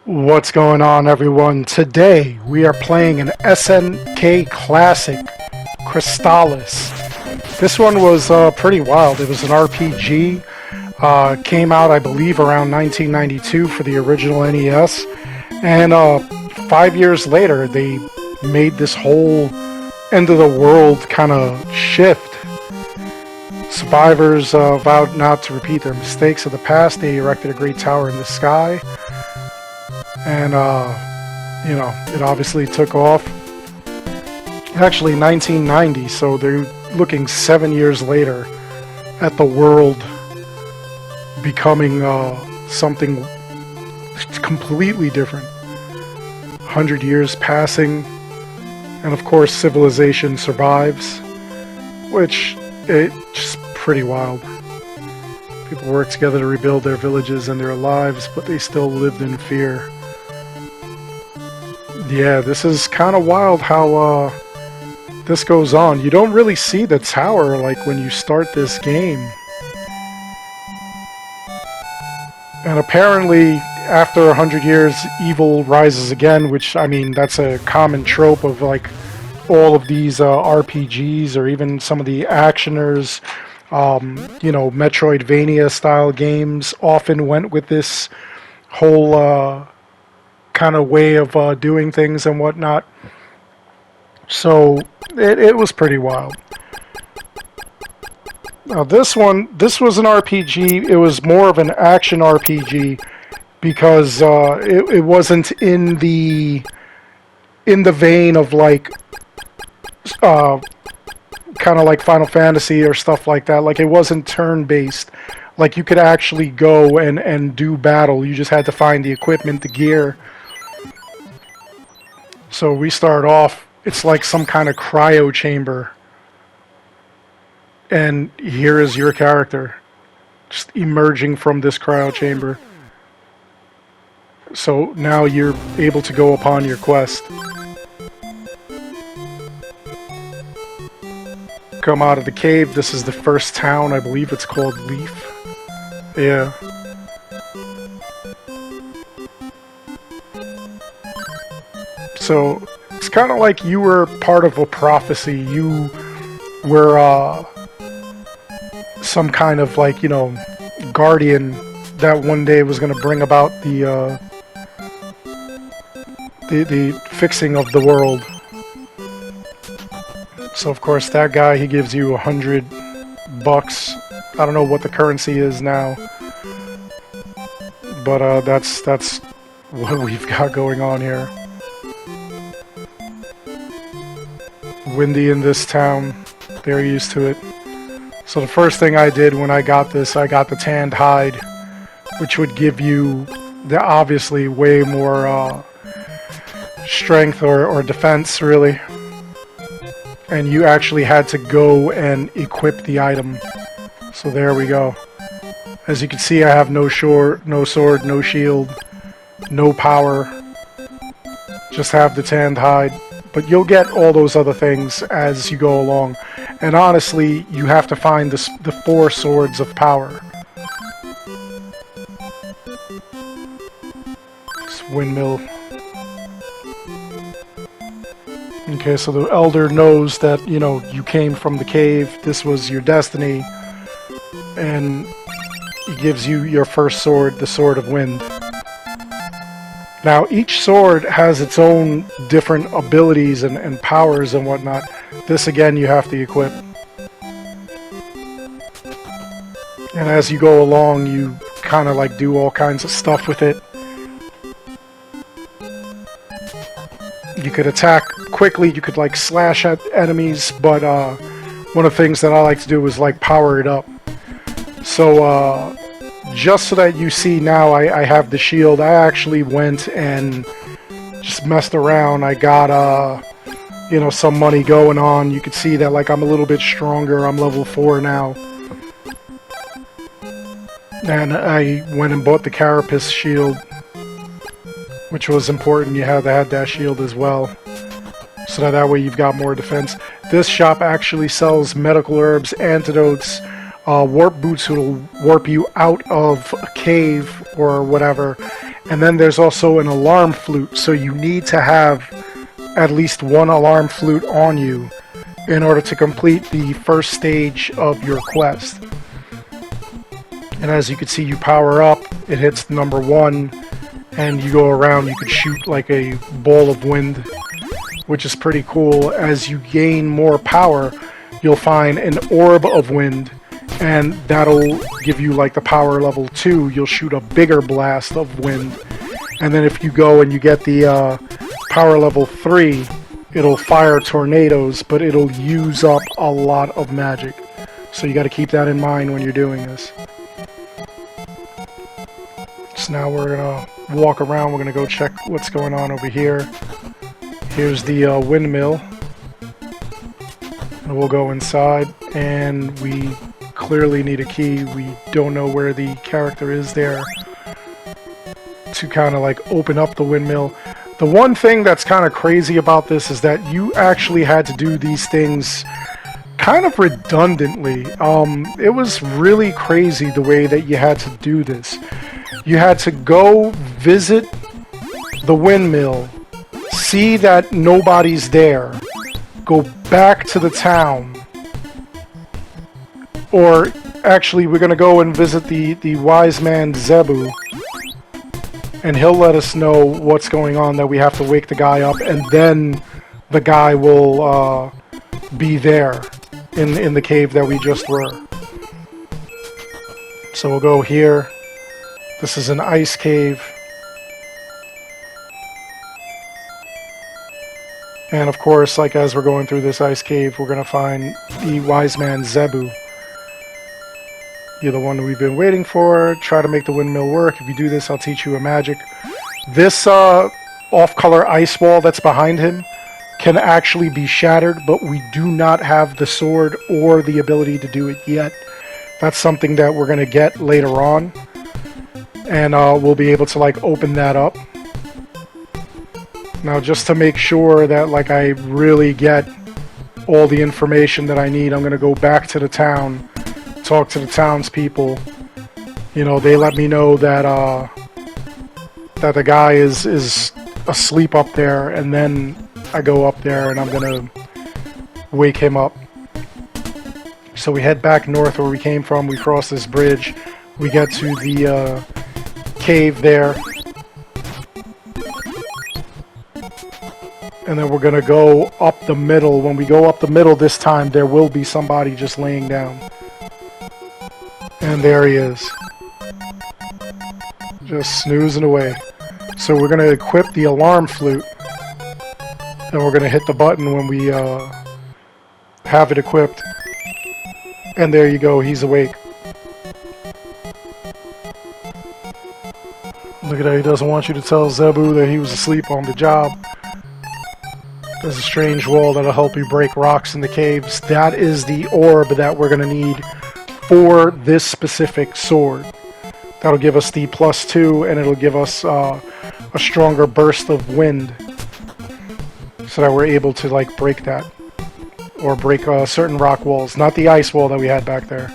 What's going on, everyone? Today we are playing an SNK classic, Crystalis. This one was pretty wild. It was an RPG. Came out, I believe, around 1992 for the original NES. And 5 years later, they made this whole end of the world kind of shift. Survivors vowed not to repeat their mistakes of the past. They erected a great tower in the sky. And, it obviously took off. Actually, 1990, so they're looking 7 years later at the world becoming something completely different. 100 years passing, and of course civilization survives, which it's just pretty wild. People work together to rebuild their villages and their lives, but they still lived in fear. Yeah, this is kind of wild how this goes on. You don't really see the tower like when you start this game. And apparently, after 100 years, evil rises again, which, I mean, that's a common trope of like all of these RPGs or even some of the actioners, Metroidvania style games often went with this whole kind of way of doing things and whatnot. So it was pretty wild. Now this was an RPG. It was more of an action RPG because it wasn't in the vein of like kind of like Final Fantasy or stuff like that. Like it wasn't turn-based. Like you could actually go and do battle. You just had to find the equipment, the gear. So we start off, it's like some kind of cryo chamber. And here is your character, just emerging from this cryo chamber. So now you're able to go upon your quest. Come out of the cave. This is the first town. I believe it's called Leaf. Yeah. So it's kind of like you were part of a prophecy. You were some kind of like, guardian that one day was going to bring about the fixing of the world. So of course that guy, he gives you $100. I don't know what the currency is now, but that's what we've got going on here. Windy in this town. They're used to it. So the first thing I did when I got this, I got the tanned hide, which would give you the obviously way more strength or defense, really. And you actually had to go and equip the item. So there we go. As you can see, I have no sword, no shield, no power. Just have the tanned hide. But you'll get all those other things as you go along. And honestly, you have to find the 4 swords of power. This windmill. Okay, so the elder knows that, you came from the cave. This was your destiny. And he gives you your first sword, the Sword of Wind. Now, each sword has its own different abilities and powers and whatnot. This, again, you have to equip. And as you go along, you kind of like do all kinds of stuff with it. You could attack quickly, you could like slash at enemies, but one of the things that I like to do is like power it up. So, just so that you see now, I have the shield. I actually went and just messed around. I got, some money going on. You can see that, like, I'm a little bit stronger. I'm level 4 now. And I went and bought the Carapace shield, which was important. You had to have that shield as well. So that way you've got more defense. This shop actually sells medical herbs, antidotes, warp boots will warp you out of a cave or whatever, And then there's also an alarm flute, so you need to have at least one alarm flute on you in order to complete the first stage of your quest. And as you can see, you power up, it hits number 1, and you go around, you can shoot like a ball of wind, which is pretty cool. As you gain more power, you'll find an orb of wind, and that'll give you like the power level 2. You'll shoot a bigger blast of wind. And then if you go and you get the power level 3, it'll fire tornadoes, but it'll use up a lot of magic. So you got to keep that in mind when you're doing this. So now we're going to walk around. We're going to go check what's going on over here. Here's the windmill. And we'll go inside, and we clearly need a key. We don't know where the character is there to kind of like open up the windmill. The one thing that's kind of crazy about this is that you actually had to do these things kind of redundantly. It was really crazy the way that you had to do this. You had to go visit the windmill, see that nobody's there, go back to the town, or actually we're going to go and visit the wise man Zebu, and he'll let us know what's going on, that we have to wake the guy up, and then the guy will be there in the cave that we just were. So we'll go here. This is an ice cave. And of course, like as we're going through this ice cave, we're going to find the wise man Zebu. You're the one that we've been waiting for. Try to make the windmill work. If you do this, I'll teach you a magic. This off-color ice wall that's behind him can actually be shattered, but we do not have the sword or the ability to do it yet. That's something that we're going to get later on. And we'll be able to like open that up. Now, just to make sure that like I really get all the information that I need, I'm going to go back to the town, talk to the townspeople. You know, they let me know that that the guy is asleep up there, and then I go up there and I'm going to wake him up. So we head back north where we came from. We cross this bridge. We get to the cave there. And then we're going to go up the middle. When we go up the middle this time, there will be somebody just laying down. And there he is. Just snoozing away. So we're going to equip the alarm flute. And we're going to hit the button when we have it equipped. And there you go, he's awake. Look at that, he doesn't want you to tell Zebu that he was asleep on the job. There's a strange wall that'll help you break rocks in the caves. That is the orb that we're going to need for this specific sword. That'll give us the +2, and it'll give us a stronger burst of wind, so that we're able to like break that, or break certain rock walls, not the ice wall that we had back there.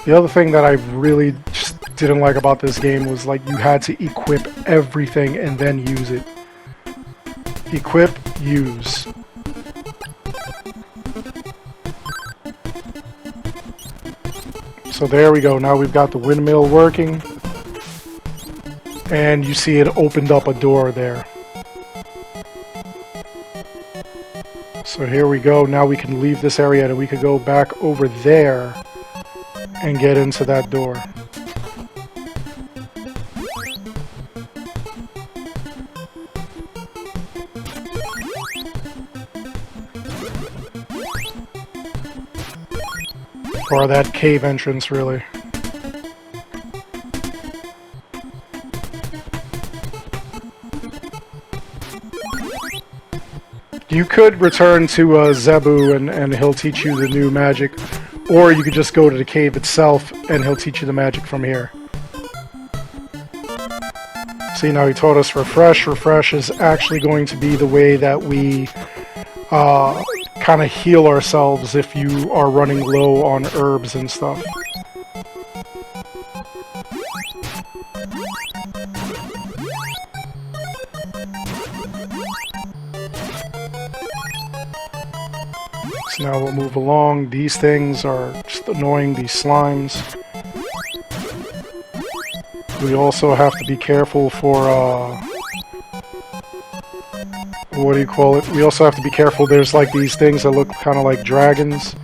The other thing that I really just didn't like about this game was like you had to equip everything and then use it. Equip, use. So there we go. Now we've got the windmill working. And you see it opened up a door there. So here we go. Now we can leave this area and we could go back over there and get into that door. Or that cave entrance, really. You could return to Zebu and he'll teach you the new magic, or you could just go to the cave itself and he'll teach you the magic from here. See, now he taught us refresh. Refresh is actually going to be the way that we kind of heal ourselves if you are running low on herbs and stuff. So now we'll move along. These things are just annoying, these slimes. We also have to be careful for, what do you call it? We also have to be careful. There's like these things that look kind of like dragons.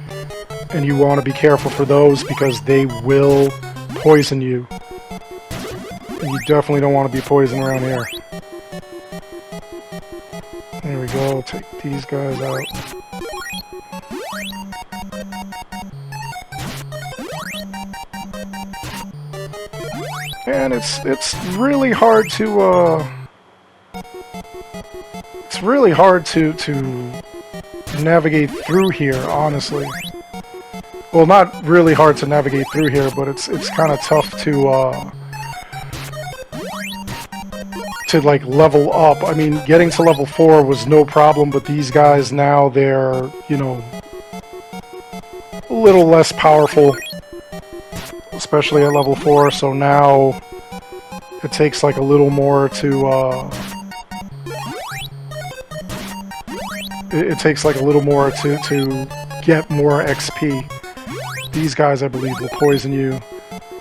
And you want to be careful for those because they will poison you. And you definitely don't want to be poisoned around here. There we go. Take these guys out. And it's really hard to navigate through here, honestly. Well, not really hard to navigate through here, but it's kind of tough to like level up. I mean, getting to level 4 was no problem, but these guys now, they're, you know, a little less powerful, especially at level 4, so now it takes like a little more to it takes like a little more to get more XP. These guys, I believe, will poison you.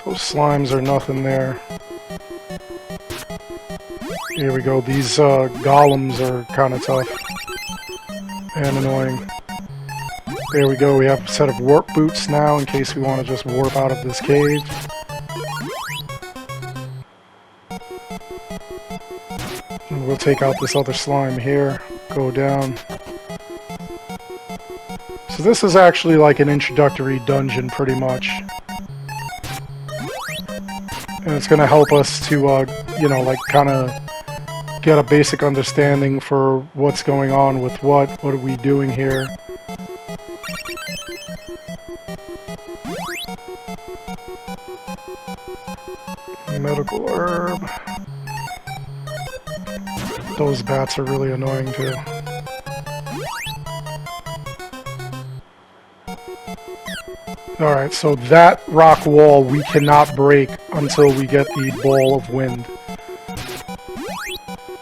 Those slimes are nothing there. Here we go. These golems are kind of tough and annoying. There we go. We have a set of warp boots now in case we want to just warp out of this cave. And we'll take out this other slime here. Go down. So this is actually like an introductory dungeon, pretty much. And it's going to help us to, you know, like kind of get a basic understanding for what's going on with what are we doing here. Medical herb. Those bats are really annoying too. Alright, so that rock wall we cannot break until we get the ball of wind.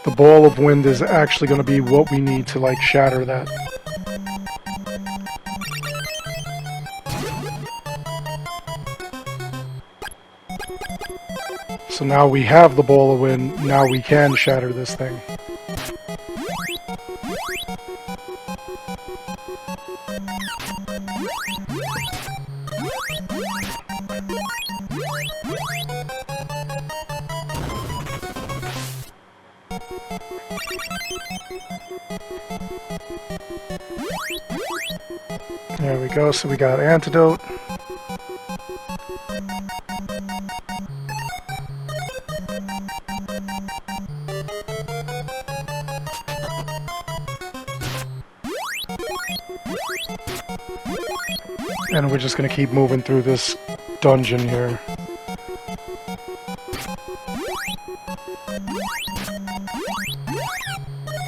The ball of wind is actually going to be what we need to, like, shatter that. So now we have the ball of wind, now we can shatter this thing. There we go, so we got antidote. And we're just going to keep moving through this dungeon here.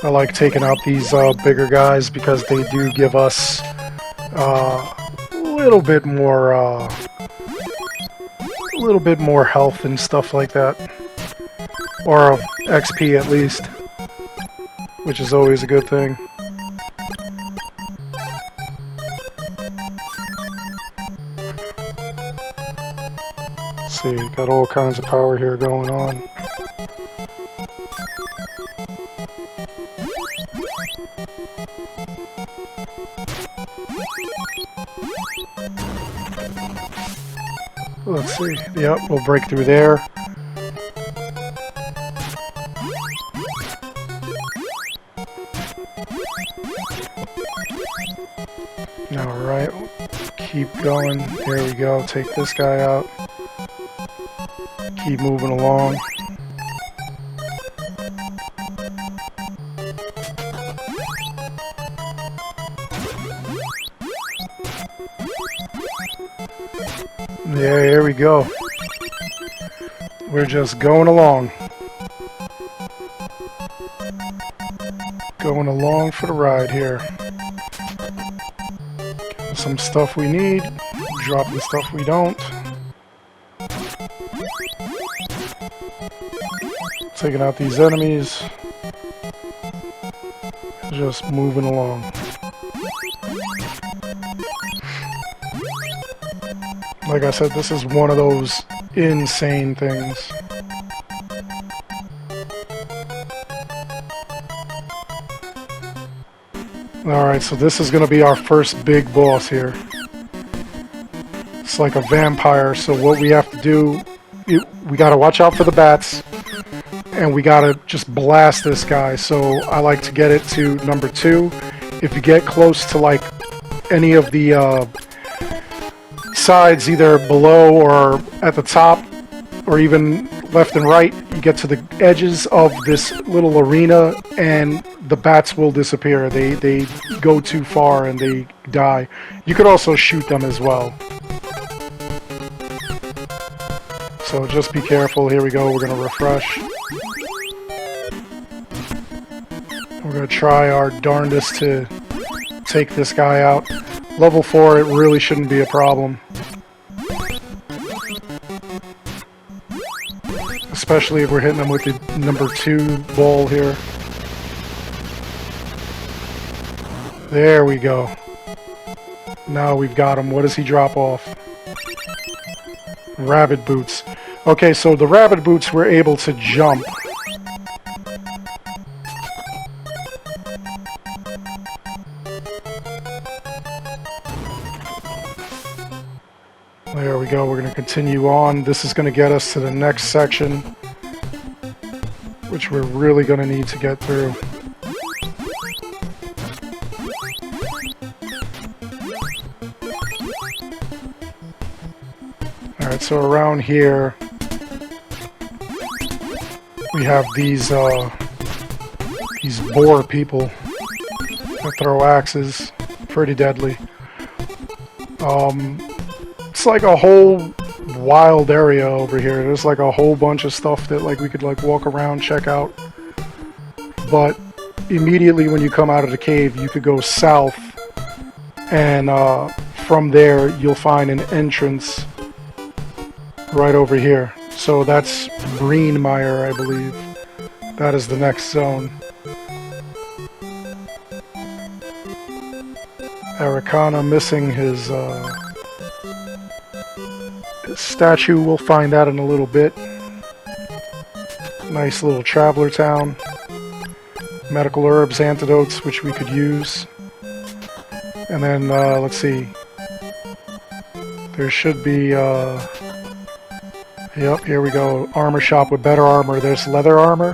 I like taking out these bigger guys because they do give us a little bit more health and stuff like that, or XP at least, which is always a good thing. Let's see, got all kinds of power here going on. Let's see. Yep, we'll break through there. Alright, keep going. There we go. Take this guy out. Keep moving along. Yeah, here we go. We're just going along. Going along for the ride here. Getting some stuff we need, dropping stuff we don't. Taking out these enemies. Just moving along. Like I said, this is one of those insane things. Alright, so this is going to be our first big boss here. It's like a vampire, so what we have to do, we got to watch out for the bats, and we got to just blast this guy. So I like to get it to number 2. If you get close to like any of the sides, either below or at the top, or even left and right, you get to the edges of this little arena and the bats will disappear. They go too far and they die. You could also shoot them as well. So just be careful. Here we go. We're going to refresh. We're going to try our darndest to take this guy out. Level 4, it really shouldn't be a problem. Especially if we're hitting them with the number 2 ball here. There we go. Now we've got him. What does he drop off? Rabbit boots. Okay, so the rabbit boots were able to jump. There we go. We're going to continue on. This is going to get us to the next section, which we're really going to need to get through. Alright, so around here we have these boar people that throw axes. Pretty deadly. It's like a whole wild area over here. There's like a whole bunch of stuff that like we could like walk around, check out. But immediately when you come out of the cave, you could go south, and from there you'll find an entrance right over here. So that's Greenmire, I believe. That is the next zone. Arikana missing his statue. We'll find out in a little bit. Nice little traveler town. Medical herbs, antidotes, which we could use. And then, let's see. There should be, yep, here we go. Armor shop with better armor. There's leather armor,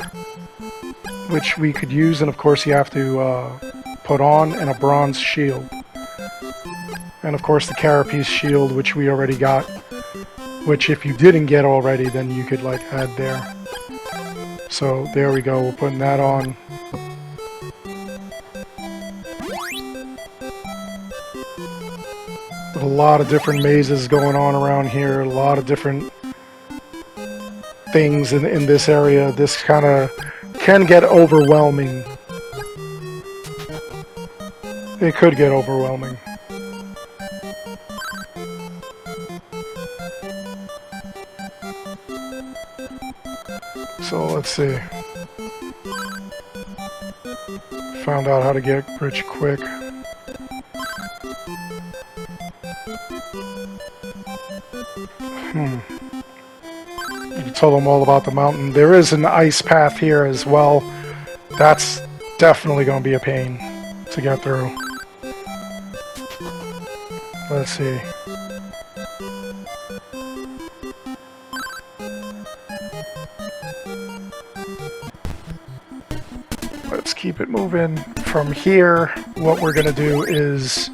which we could use, and of course you have to put on, and a bronze shield. And of course the carapace shield, which we already got, which if you didn't get already, then you could like add there. So there we go, we're putting that on. A lot of different mazes going on around here, a lot of different things in this area. This kind of can get overwhelming. It could get overwhelming. So let's see. Found out how to get rich quick. You told them all about the mountain. There is an ice path here as well. That's definitely going to be a pain to get through. Let's see. Let's keep it moving. From here, what we're going to do is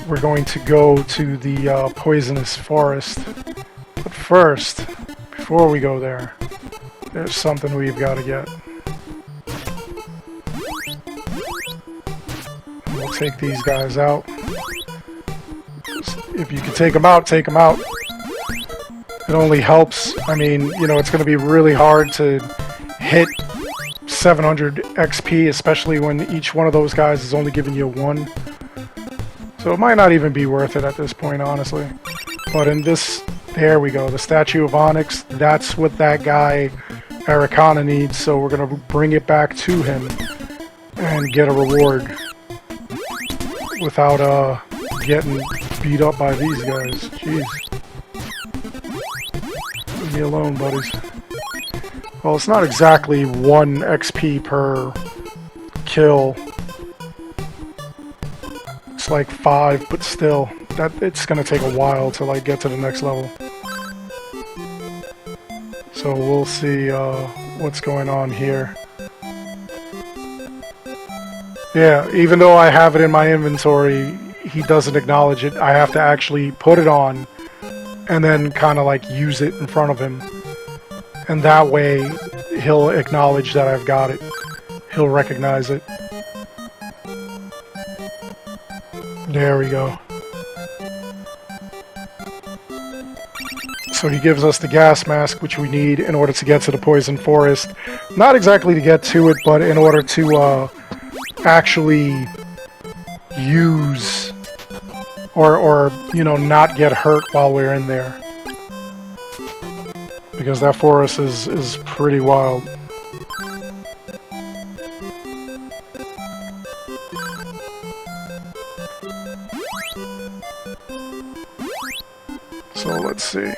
we're going to go to the poisonous forest. But first, before we go there, there's something we've got to get. We'll take these guys out. If you can take them out, take them out. It only helps. I mean, you know, it's going to be really hard to hit 700 XP, especially when each one of those guys is only giving you 1. So it might not even be worth it at this point, honestly. But in this, there we go, the Statue of Onyx, that's what that guy Arikana needs, so we're going to bring it back to him and get a reward without getting beat up by these guys. Jeez. Leave me alone, buddies. Well, it's not exactly 1 XP per kill. It's like 5, but still, it's gonna take a while to like get to the next level. So we'll see what's going on here. Yeah, even though I have it in my inventory, he doesn't acknowledge it. I have to actually put it on and then kind of like use it in front of him. And that way, he'll acknowledge that I've got it. He'll recognize it. There we go. So he gives us the gas mask, which we need in order to get to the poison forest. Not exactly to get to it, but in order to actually use or you know, not get hurt while we're in there. Because that forest is pretty wild. So let's see.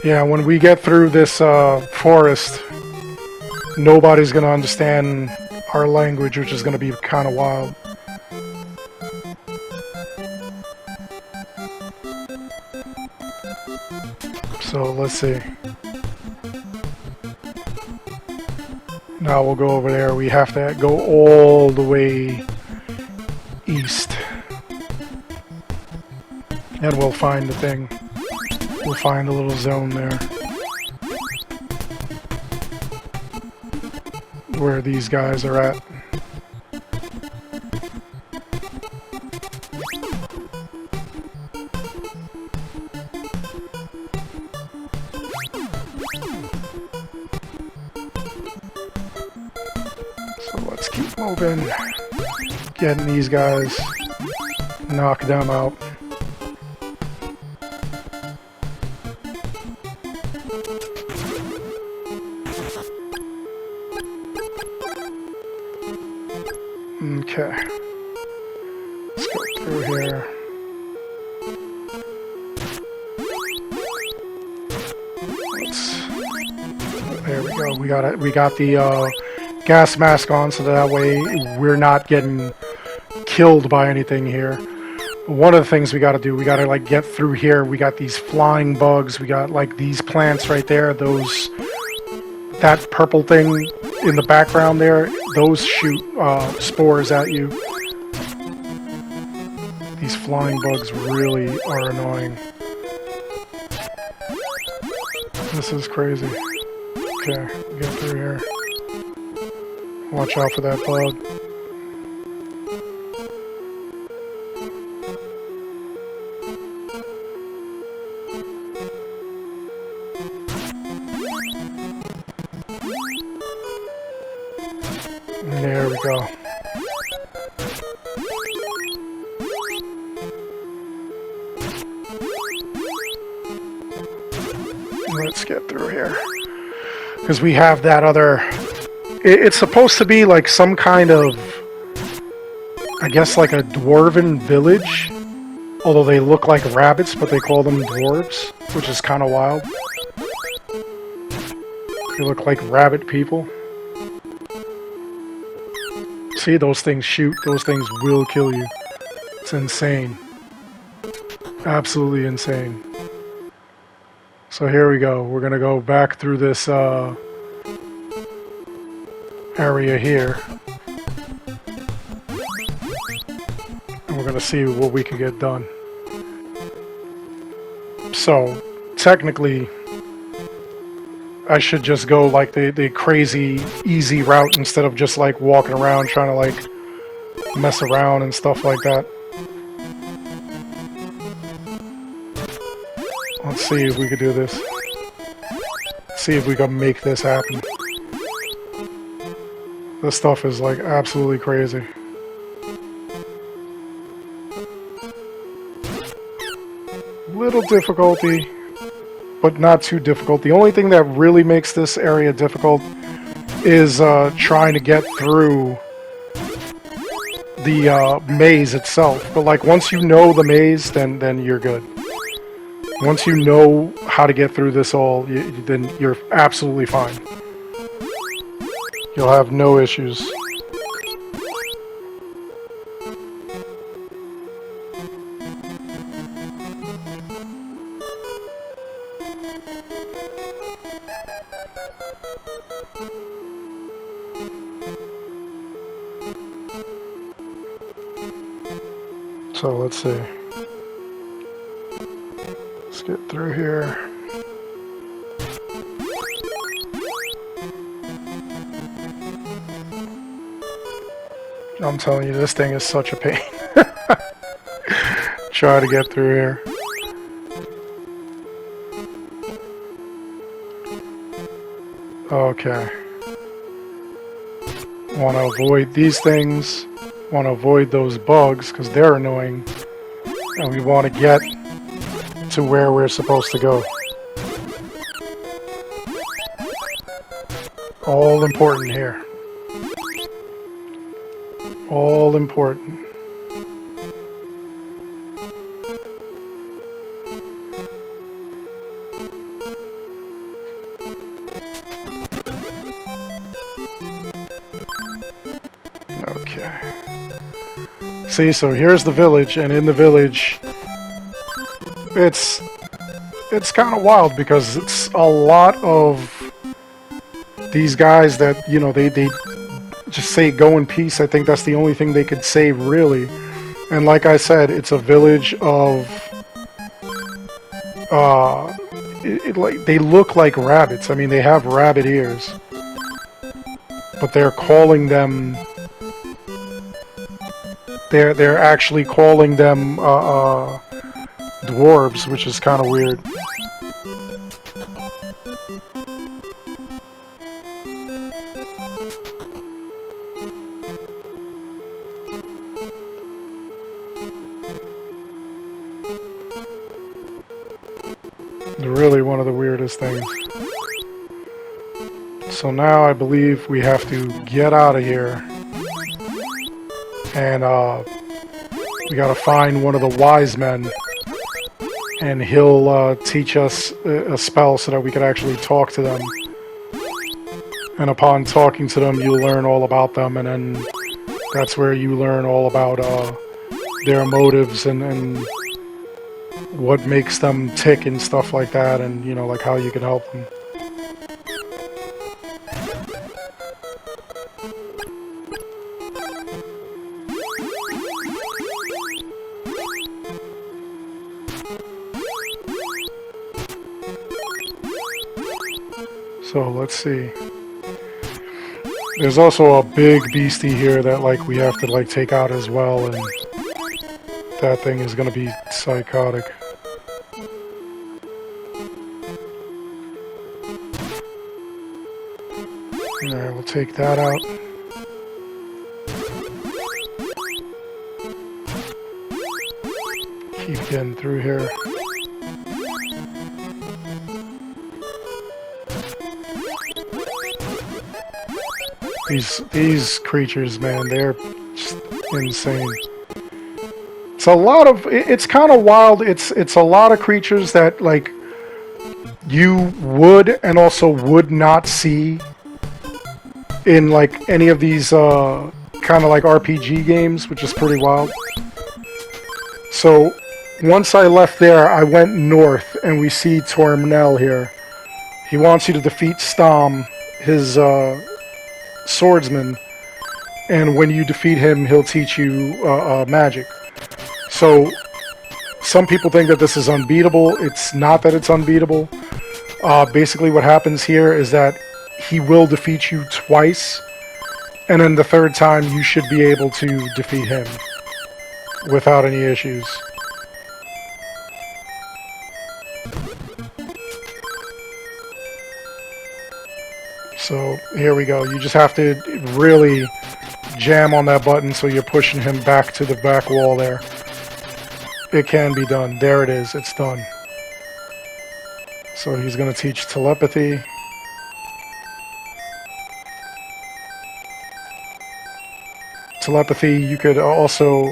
Yeah, when we get through this forest, nobody's gonna understand our language, which is gonna be kind of wild. So let's see. Now we'll go over there. We have to go all the way east. And we'll find the thing. We'll find the little zone there. Where these guys are at. So let's keep moving. Getting these guys. Knock them out. Okay. Let's go through here. There we go. We got it. We got the gas mask on, so that way we're not getting killed by anything here. One of the things we got to do, we got to like get through here. We got these flying bugs. We got like these plants right there. Those, that purple thing in the background there, those shoot spores at you. These flying bugs really are annoying. This is crazy. Okay, get through here. Watch out for that bug. There we go. Let's get through here. Because we have that other... It's supposed to be like some kind of... I guess like a dwarven village. Although they look like rabbits, but they call them dwarves. Which is kind of wild. They look like rabbit people. See, those things shoot. Those things will kill you. It's insane. Absolutely insane. So here we go. We're going to go back through this area here. And we're going to see what we can get done. So, technically, I should just go like the crazy, easy route instead of just like walking around trying to like mess around and stuff like that. Let's see if we can do this. See if we can make this happen. This stuff is like absolutely crazy. Little difficulty, but not too difficult. The only thing that really makes this area difficult is trying to get through the maze itself. But like once you know the maze, then you're good. Once you know how to get through this all, then you're absolutely fine. You'll have no issues. So let's see. Let's get through here. I'm telling you, this thing is such a pain. Try to get through here. Okay. Want to avoid these things. Want to avoid those bugs because they're annoying. And we want to get to where we're supposed to go. All important here. All important. Okay. See, so here's the village, and in the village, it's kind of wild because it's a lot of these guys that, you know, they just say go in peace. I think that's the only thing they could say, really. And like I said, it's a village of like they look like rabbits. I mean, they have rabbit ears, but they're calling them. They're actually calling them dwarves, which is kind of weird. Really one of the weirdest things. So now I believe we have to get out of here. And we gotta find one of the wise men. And he'll teach us a spell so that we could actually talk to them. And upon talking to them, you'll learn all about them. And then that's where you learn all about their motives and what makes them tick and stuff like that, and you know, like how you can help them. So let's see. There's also a big beastie here that like we have to like take out as well, and that thing is gonna be psychotic. Alright, we'll take that out. Keep getting through here. These creatures, man, they're just insane. It's a lot of, it's kind of wild. It's a lot of creatures that like you would and also would not see in like any of these kind of like RPG games, which is pretty wild. So once I left there, I went north and we see Tormnell here. He wants you to defeat Stom, his swordsman, and when you defeat him, he'll teach you magic. So some people think that this is unbeatable. It's not that it's unbeatable. Basically what happens here is that he will defeat you twice, and then the third time you should be able to defeat him without any issues. So here we go. You just have to really jam on that button so you're pushing him back to the back wall there. It can be done. There it is. It's done. So he's going to teach telepathy. Telepathy, you could also,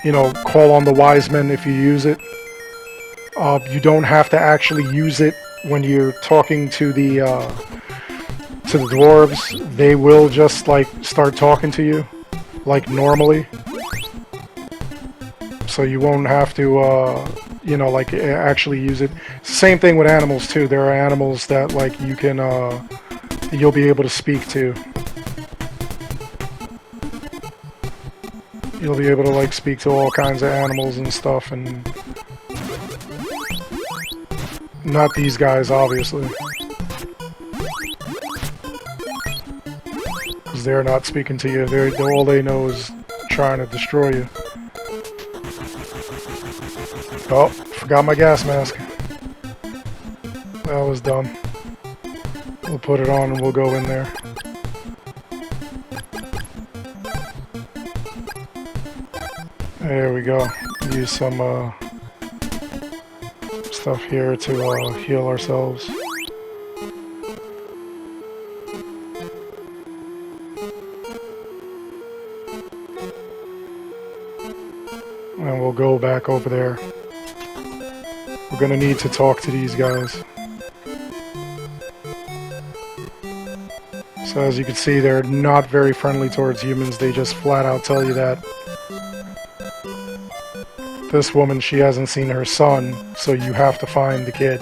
you know, call on the wise men if you use it. You don't have to actually use it when you're talking to the dwarves. They will just like start talking to you like normally, so you won't have to you know, like actually use it. Same thing with animals too. There are animals that like you can you'll be able to speak to. You'll be able to like speak to all kinds of animals and stuff, and not these guys obviously, because they're not speaking to you. They're all they know is trying to destroy you. Oh, forgot my gas mask. That was dumb. We'll put it on and we'll go in there. There we go. Use some stuff here to heal ourselves. And we'll go back over there. We're gonna need to talk to these guys. So as you can see, they're not very friendly towards humans. They just flat out tell you that. This woman, she hasn't seen her son, so you have to find the kid.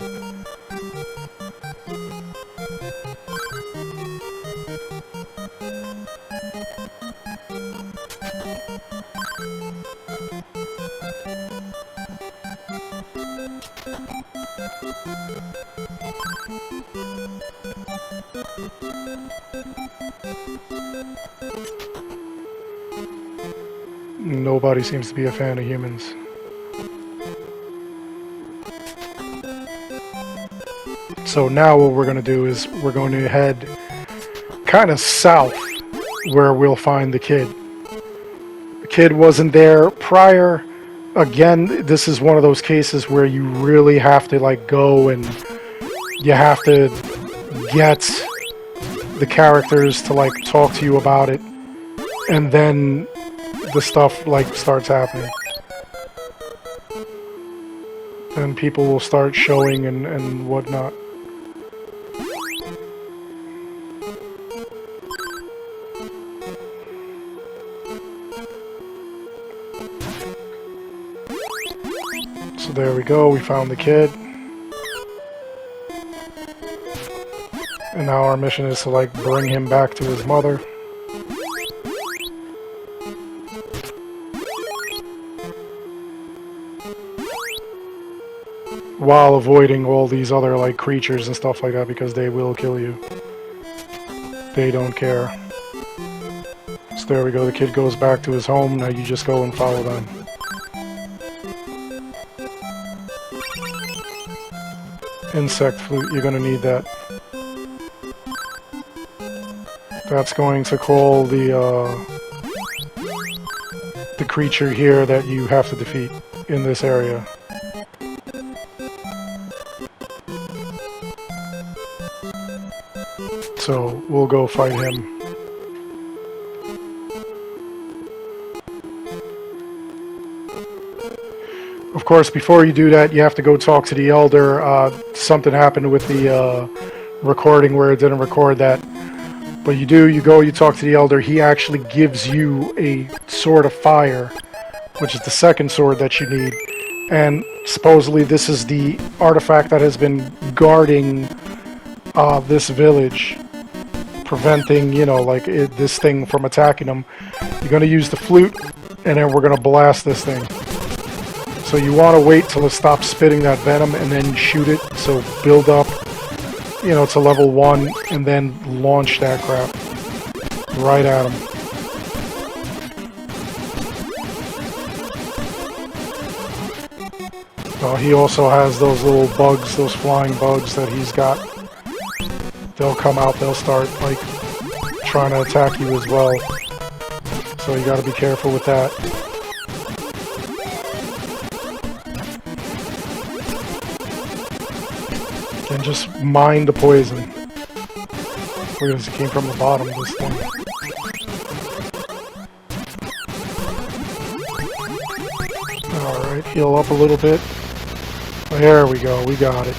Nobody seems to be a fan of humans. So now what we're going to do is we're going to head kind of south where we'll find the kid. The kid wasn't there prior. Again, this is one of those cases where you really have to like go and you have to get the characters to like talk to you about it, and then the stuff like starts happening. Then people will start showing and whatnot. So there we go, we found the kid. And now our mission is to like bring him back to his mother. While avoiding all these other like creatures and stuff like that, because they will kill you. They don't care. So there we go, the kid goes back to his home. Now you just go and follow them. Insect flute, you're gonna need that. That's going to call the creature here that you have to defeat in this area. So we'll go fight him. Of course, before you do that, you have to go talk to the elder. Something happened with the recording where it didn't record that. But you go, you talk to the elder. He actually gives you a sword of fire, which is the second sword that you need. And supposedly this is the artifact that has been guarding this village, preventing, you know, like this thing from attacking them. You're going to use the flute, and then we're going to blast this thing. So you want to wait till it stops spitting that venom and then shoot it. So build up, you know, to level 1 and then launch that crap right at him. He also has those little bugs, those flying bugs that he's got. They'll come out, they'll start like trying to attack you as well. So you got to be careful with that. And just mine the poison. Look at this, it came from the bottom of this thing. Alright, heal up a little bit. There we go, we got it.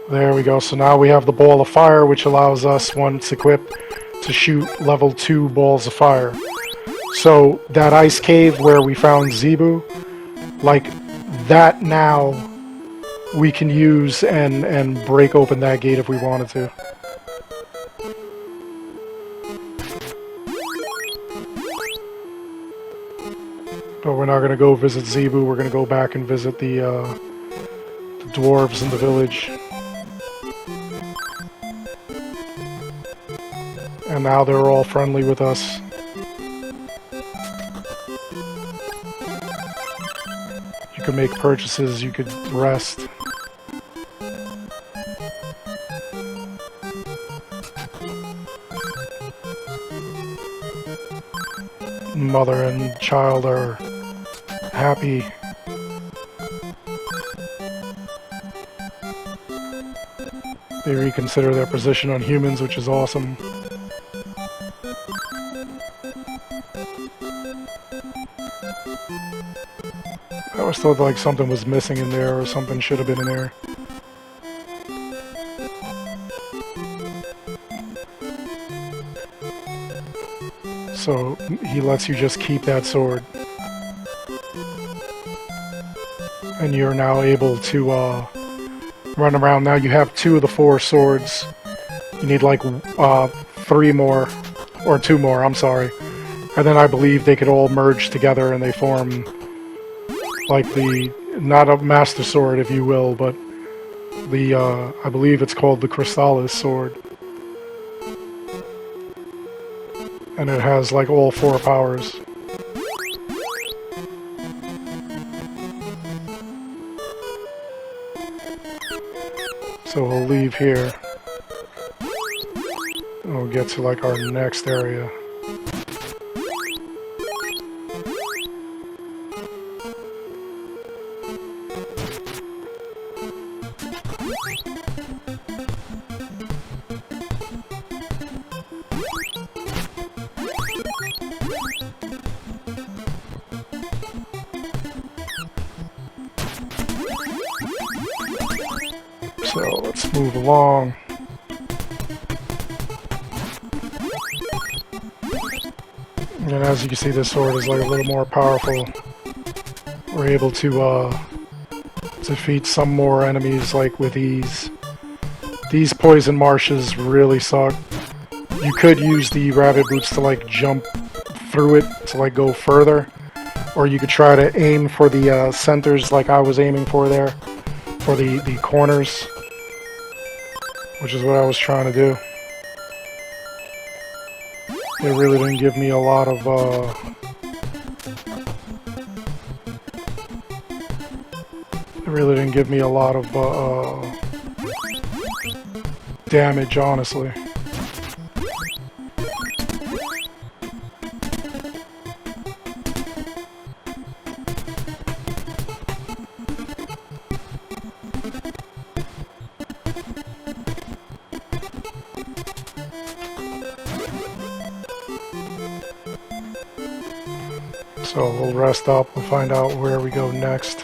There we go, so now we have the ball of fire, which allows us, once equipped, to shoot level 2 balls of fire. So, that ice cave where we found Zebu, like, that now we can use and break open that gate if we wanted to. But we're not going to go visit Zebu, we're going to go back and visit the dwarves in the village. And now they're all friendly with us. You could make purchases, you could rest. Mother and child are happy. They reconsider their position on humans, which is awesome. I always thought like something was missing in there, or something should have been in there. So he lets you just keep that sword. And you're now able to run around. Now you have 2 of the 4 swords. You need like 3 more, or 2 more, I'm sorry. And then I believe they could all merge together and they form like the, not a master sword if you will, but the, I believe it's called the Crystalis sword. And it has like all 4 powers. So we'll leave here. And we'll get to like our next area. So let's move along. And as you can see, this sword is like a little more powerful. We're able to defeat some more enemies like with ease. These poison marshes really suck. You could use the rabbit boots to like jump through it to like go further, or you could try to aim for the centers like I was aiming for there, for the corners, which is what I was trying to do. It really didn't give me a lot of damage, honestly. So we'll rest up, we'll find out where we go next.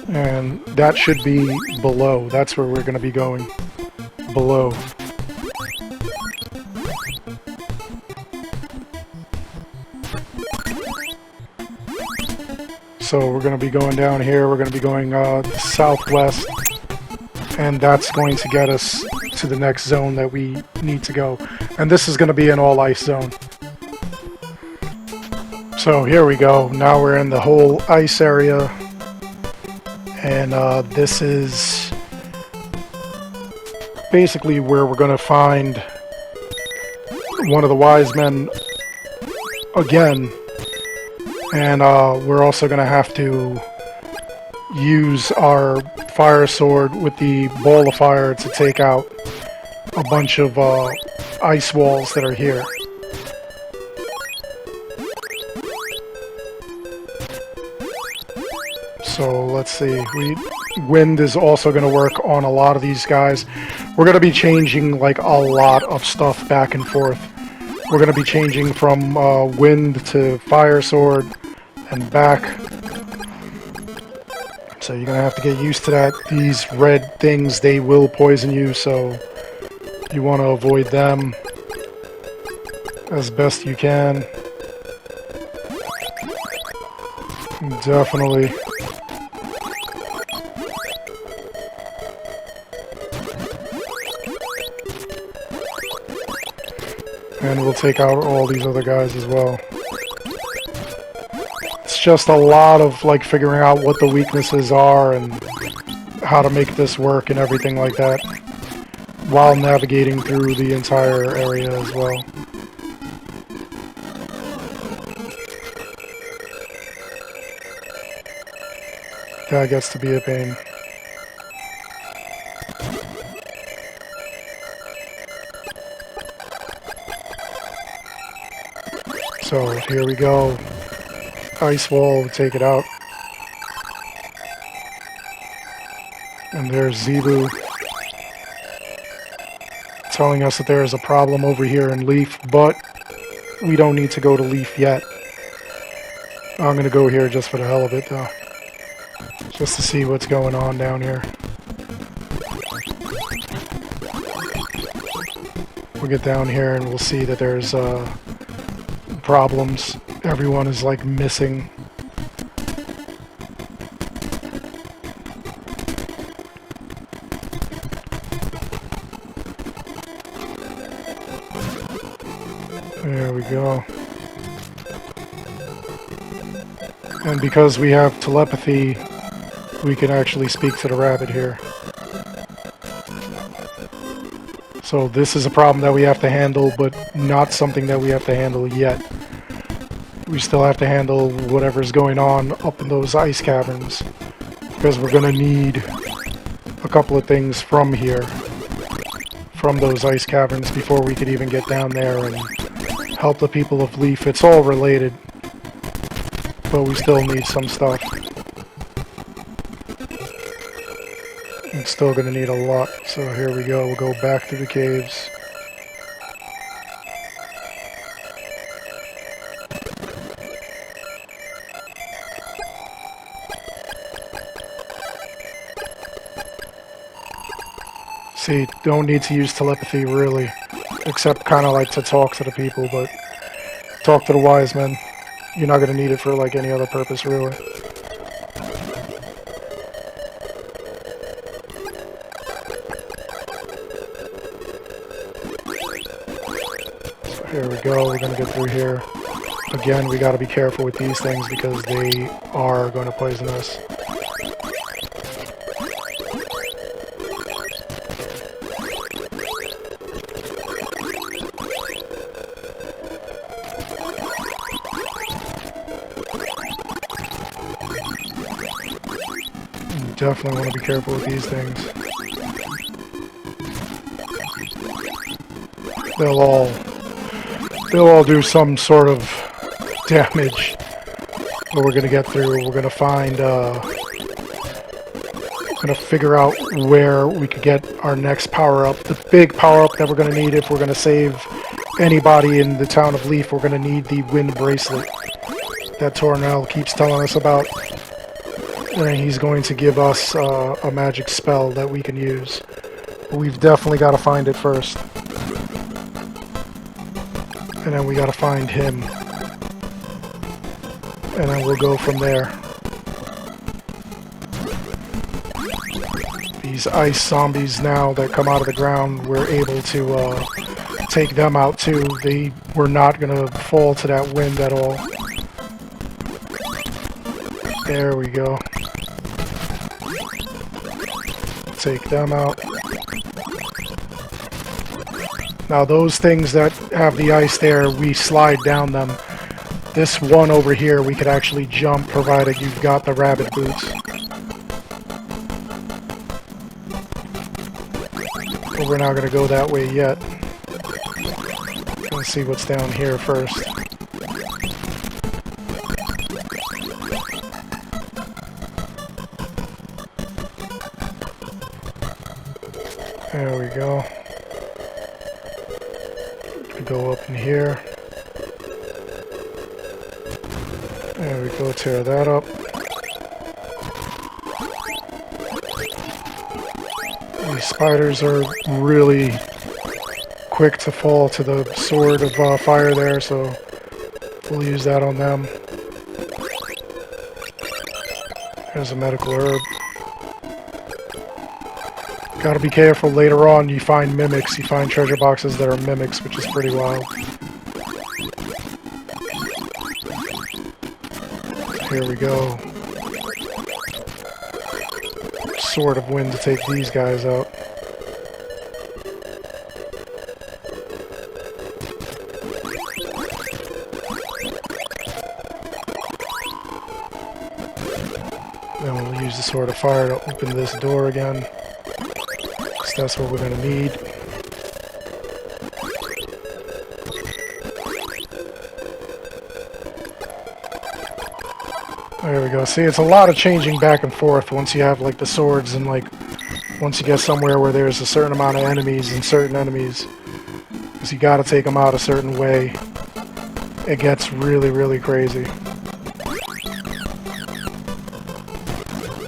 And that should be below. That's where we're going to be going. Below. So we're going to be going down here. We're going to be going southwest. And that's going to get us to the next zone that we need to go. And this is going to be an all-ice zone. So here we go. Now we're in the whole ice area. And this is basically where we're going to find one of the wise men again. And we're also going to have to use our fire sword with the ball of fire to take out a bunch of ice walls that are here. So let's see. Wind is also going to work on a lot of these guys. We're going to be changing like a lot of stuff back and forth. We're going to be changing from wind to fire sword and back. So you're going to have to get used to that. These red things, they will poison you, so you want to avoid them as best you can. Definitely. And we'll take out all these other guys as well. It's just a lot of like figuring out what the weaknesses are and how to make this work and everything like that while navigating through the entire area as well. That gets to be a pain. So here we go. Ice wall, take it out. And there's Zebu telling us that there is a problem over here in Leaf, but we don't need to go to Leaf yet. I'm going to go here just for the hell of it though. Just to see what's going on down here. We'll get down here and we'll see that there's problems. Everyone is like missing. There we go. And because we have telepathy, we can actually speak to the rabbit here. So this is a problem that we have to handle, but not something that we have to handle yet. We still have to handle whatever's going on up in those ice caverns, because we're going to need a couple of things from here, from those ice caverns, before we could even get down there and help the people of Leaf. It's all related, but we still need some stuff. It's still going to need a lot, so here we go. We'll go back to the caves. See, don't need to use telepathy really, except kind of like to talk to the people, but talk to the wise men. You're not going to need it for like any other purpose really. Here we go, we're going to get through here. Again, we got to be careful with these things because they are going to poison us. Definitely want to be careful with these things. They'll all do some sort of damage. But we're gonna get through. We're gonna find. Gonna figure out where we could get our next power up. The big power up that we're gonna need if we're gonna save anybody in the town of Leaf. We're gonna need the wind bracelet that Tornell keeps telling us about. And he's going to give us a magic spell that we can use. But we've definitely got to find it first. And then we got to find him. And then we'll go from there. These ice zombies now that come out of the ground, we're able to take them out too. They were not going to fall to that wind at all. There we go. Take them out. Now those things that have the ice there, we slide down them. This one over here, we could actually jump, provided you've got the rabbit boots. But we're not going to go that way yet. Let's see what's down here first. There we go. Go up in here. There we go, tear that up. These spiders are really quick to fall to the sword of fire there, so we'll use that on them. There's a medical herb. Gotta be careful, later on you find mimics, you find treasure boxes that are mimics, which is pretty wild. Here we go. Sword of Wind to take these guys out. Then we'll use the Sword of Fire to open this door again. That's what we're going to need. There we go. See, it's a lot of changing back and forth once you have like the swords and like once you get somewhere where there's a certain amount of enemies and certain enemies. Because you got to take them out a certain way. It gets really, really crazy.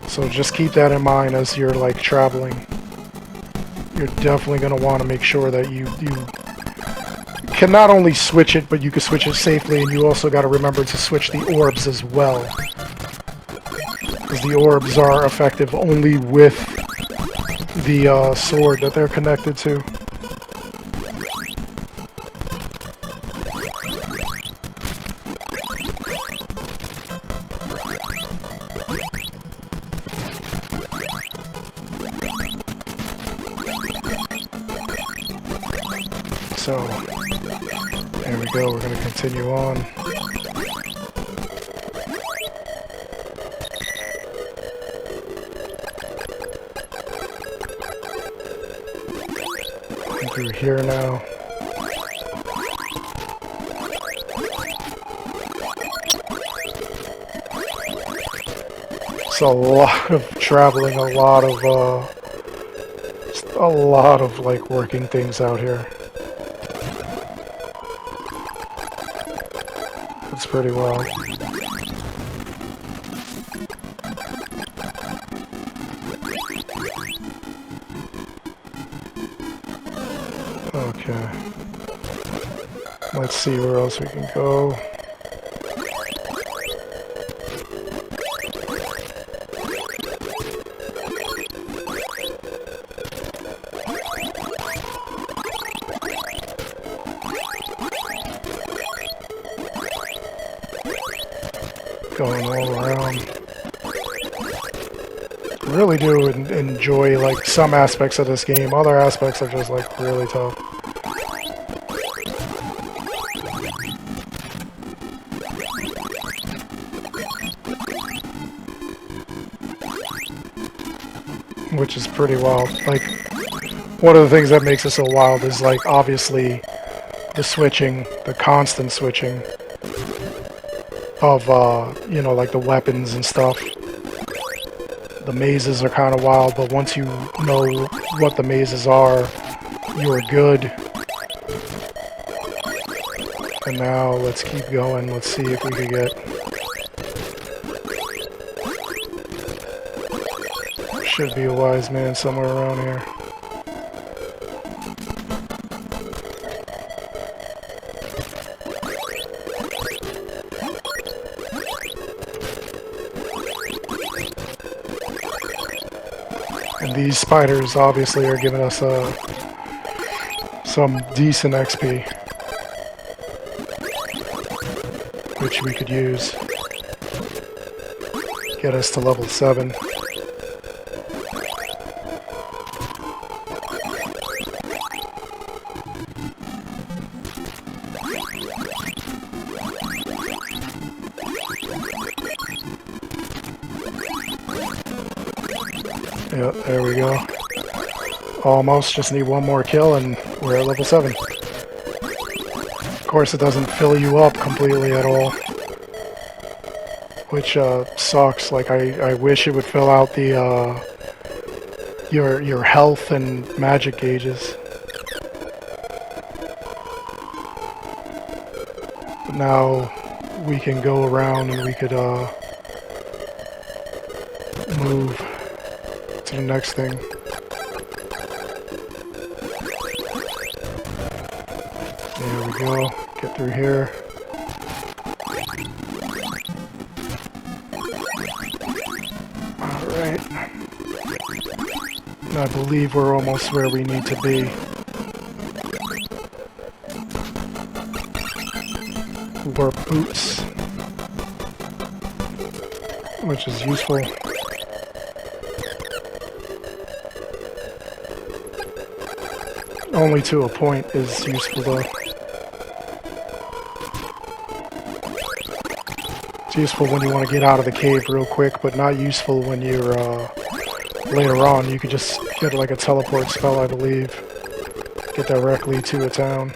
So just keep that in mind as you're like traveling. You're definitely going to want to make sure that you can not only switch it, but you can switch it safely, and you also got to remember to switch the orbs as well. Because the orbs are effective only with the sword that they're connected to. So, there we go, we're going to continue on. Through here now. It's a lot of traveling, a lot of like working things out here. It's pretty wild. Okay. Let's see where else we can go. Going all around. Really do enjoy like some aspects of this game. Other aspects are just like really tough. Which is pretty wild. Like, one of the things that makes it so wild is like obviously the switching, the constant switching of you know, like the weapons and stuff. The mazes are kind of wild, but once you know what the mazes are, you're good. And now let's keep going. Let's see if we can get... Should be a wise man somewhere around here. And these spiders obviously are giving us some decent XP, which we could use. Get us to level 7. Yep, there we go. Almost, just need one more kill and we're at level 7. Of course it doesn't fill you up completely at all, which sucks. Like I wish it would fill out the your health and magic gauges. But now we can go around and we could move to the next thing. There we go. Get through here. Alright. I believe we're almost where we need to be. Warp boots, which is useful. Only to a point is useful though. It's useful when you want to get out of the cave real quick, but not useful when you're later on. You could just get like a teleport spell, I believe. Get directly to a town.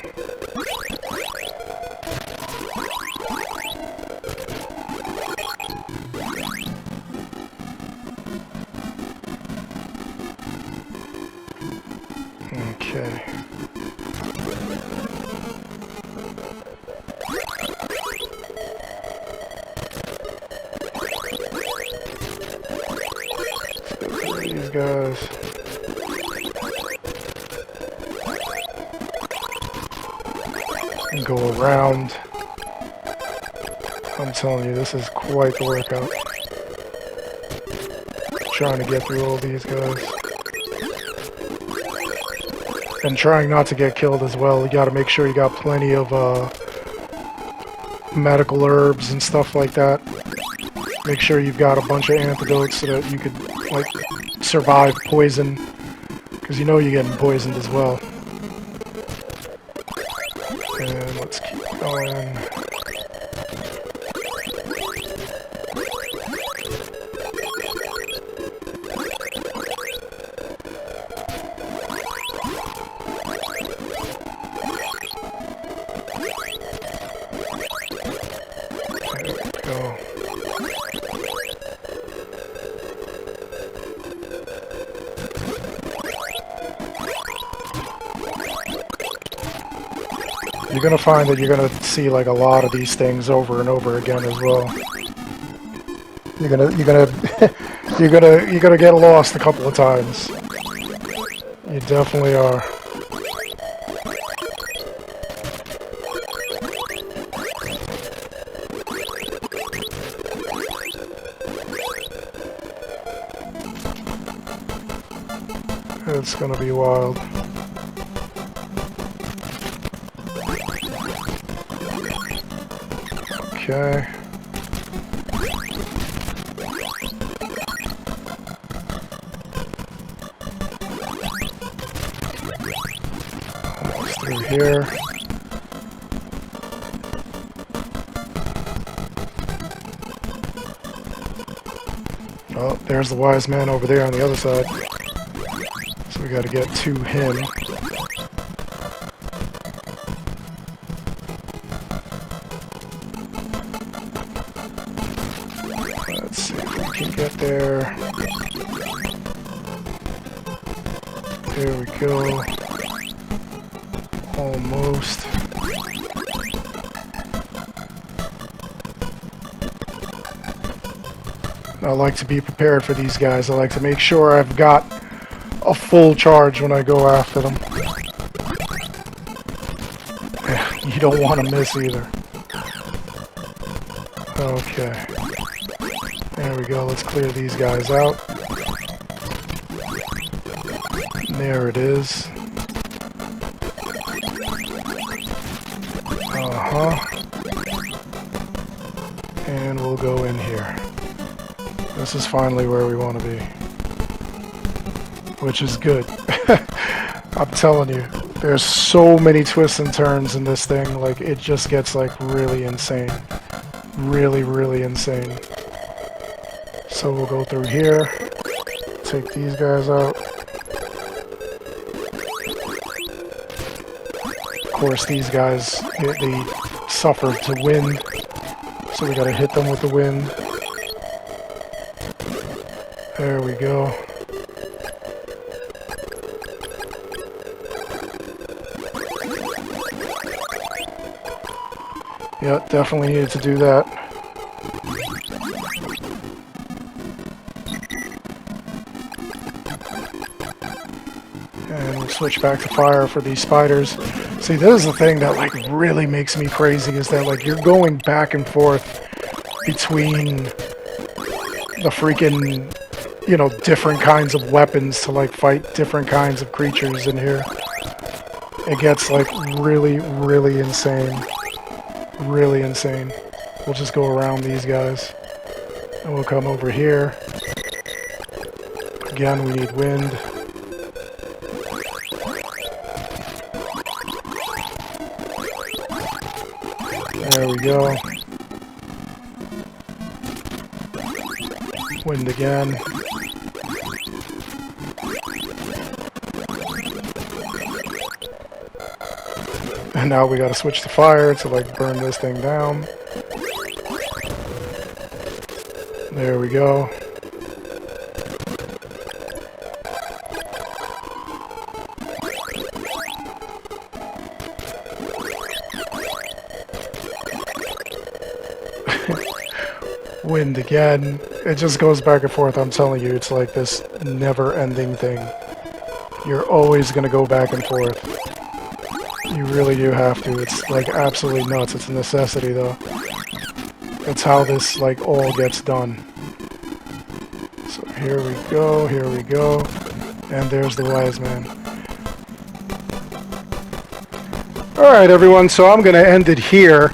Okay. These guys. And go around. I'm telling you, this is quite the workout. Trying to get through all these guys. And trying not to get killed as well. You gotta make sure you got plenty of medical herbs and stuff like that. Make sure you've got a bunch of antidotes so that you could, like, survive poison. Because you know you're getting poisoned as well. And let's keep going. You're gonna find that you're gonna see like a lot of these things over and over again as well. You're gonna you're gonna get lost a couple of times. You definitely are. It's gonna be wild. Okay. Almost through here. Oh, there's the wise man over there on the other side. So we gotta get to him. Get there. There we go. Almost. I like to be prepared for these guys. I like to make sure I've got a full charge when I go after them. You don't want to miss either. Okay. There we go, let's clear these guys out. There it is. And we'll go in here. This is finally where we want to be. Which is good. I'm telling you, there's so many twists and turns in this thing, like it just gets like really insane. Really, really insane. So we'll go through here, take these guys out. Of course, these guys, they suffer to wind, so we gotta hit them with the wind. There we go. Yeah, definitely needed to do that. And we'll switch back to fire for these spiders. See, this is the thing that like really makes me crazy, is that like you're going back and forth between the freaking, you know, different kinds of weapons to like fight different kinds of creatures in here. It gets like really, really insane. Really insane. We'll just go around these guys. And we'll come over here. Again, we need wind. There we go. Wind again. And now we gotta switch to fire to like burn this thing down. There we go. Wind again. It just goes back and forth. I'm telling you, it's like this never-ending thing. You're always gonna go back and forth. You really do have to. It's like absolutely nuts. It's a necessity though. That's how this like all gets done. So here we go, and there's the wise man. Alright everyone, so I'm gonna end it here.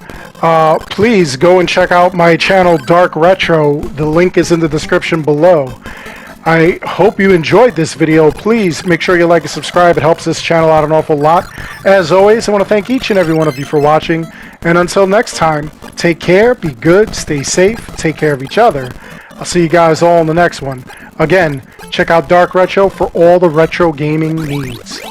Please go and check out my channel Dark Retro. The link is in the description below. I hope you enjoyed this video. Please make sure you like and subscribe. It helps this channel out an awful lot. As always, I want to thank each and every one of you for watching. And until next time, take care, be good, stay safe, take care of each other. I'll see you guys all in the next one. Again, check out Dark Retro for all the retro gaming needs.